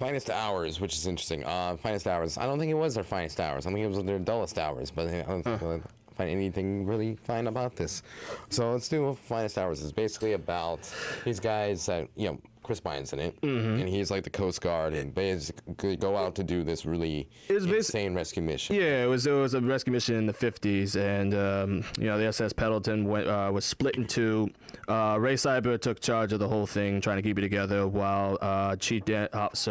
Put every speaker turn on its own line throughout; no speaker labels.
Finest hours, which is interesting. Finest hours. I don't think it was their finest hours. I think it was their dullest hours. But I don't find anything really fine about this. So let's do finest hours. It's basically about these guys that Chris Pine's in it, and he's like the Coast Guard, and basically go out to do this really insane rescue mission.
Yeah, it was a rescue mission in the 50s, and the SS Pendleton was split in two. Ray Cyber took charge of the whole thing, trying to keep it together, while Chief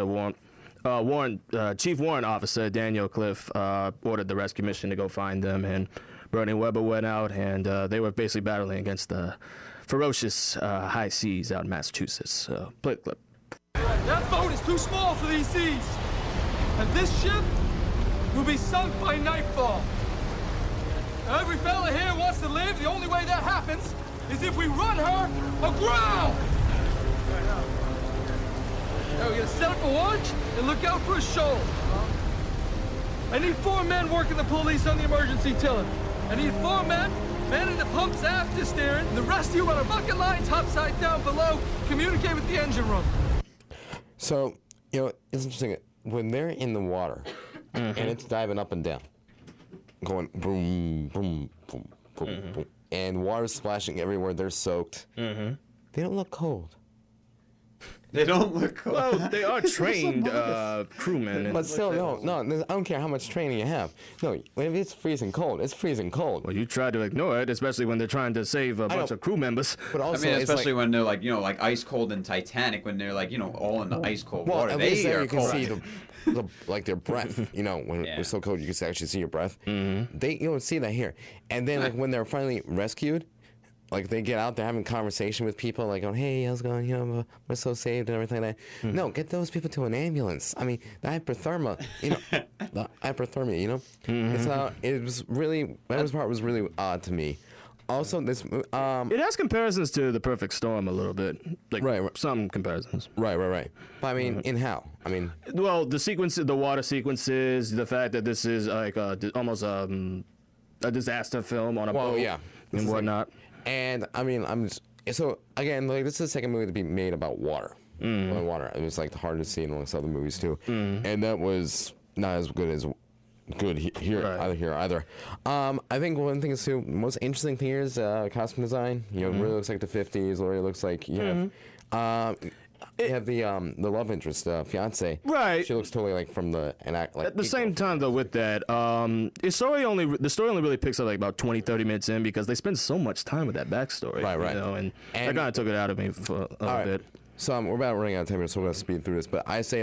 Warrant Officer Daniel Cliff ordered the rescue mission to go find them, and Bernie Webber went out, and they were basically battling against the ferocious high seas out in Massachusetts. Play the clip.
That boat is too small for these seas, and this ship will be sunk by nightfall. Now, every fella here wants to live. The only way that happens is if we run her aground. Now we're gonna set up a watch and look out for a shoal. I need 4 men working the police on the emergency tiller. I need 4 men manning the pumps after steering, and the rest of you on our bucket lines topside down below. Communicate with the engine room.
So, it's interesting. When they're in the water, and it's diving up and down, going boom, boom, boom, boom, boom, and water's splashing everywhere, they're soaked. They don't look cold.
They don't look cold.
Well, they are trained crewmen.
But still, no, I don't care how much training you have. No, if it's freezing cold, it's freezing cold.
Well, you try to ignore it, especially when they're trying to save a bunch of crew members.
But also,
especially when they're like ice cold in Titanic, when they're like, all in the ice cold water.
At least there
are
you can
cold.
see like their breath. When it's so cold, you can actually see your breath. They don't see that here. And then when they're finally rescued, like they get out, they're having conversation with people, like, "Oh, hey, how's it going? We're so saved and everything like that." No, get those people to an ambulance. I mean, the hypothermia, the hypothermia, That part was really odd to me. Also, this
it has comparisons to The Perfect Storm a little bit, like some comparisons.
Right. But I mean, in how? I mean,
well, the water sequences, the fact that this is like almost a disaster film on a boat, and whatnot.
And I mean, so again, like this is the second movie to be made about water. Water. It was like the hardest scene amongst other movies too, and that was not as good here either. I think one thing is too most interesting thing here is costume design. It really looks like the 50s. Already looks like you have the love interest fiance.
Right.
She looks totally like from the
At the same time though, with that, the story only really picks up like about 20-30 minutes in because they spend so much time with that backstory.
Right.
And that kind of took it out of me for a bit.
So we're about running out of time, so we're going to speed through this. But I say,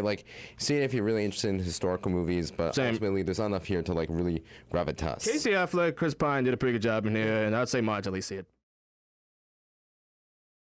see it if you're really interested in historical movies, but ultimately there's not enough here to, really gravitas.
Casey Affleck, Chris Pine did a pretty good job in here, and I'd say marginally see it.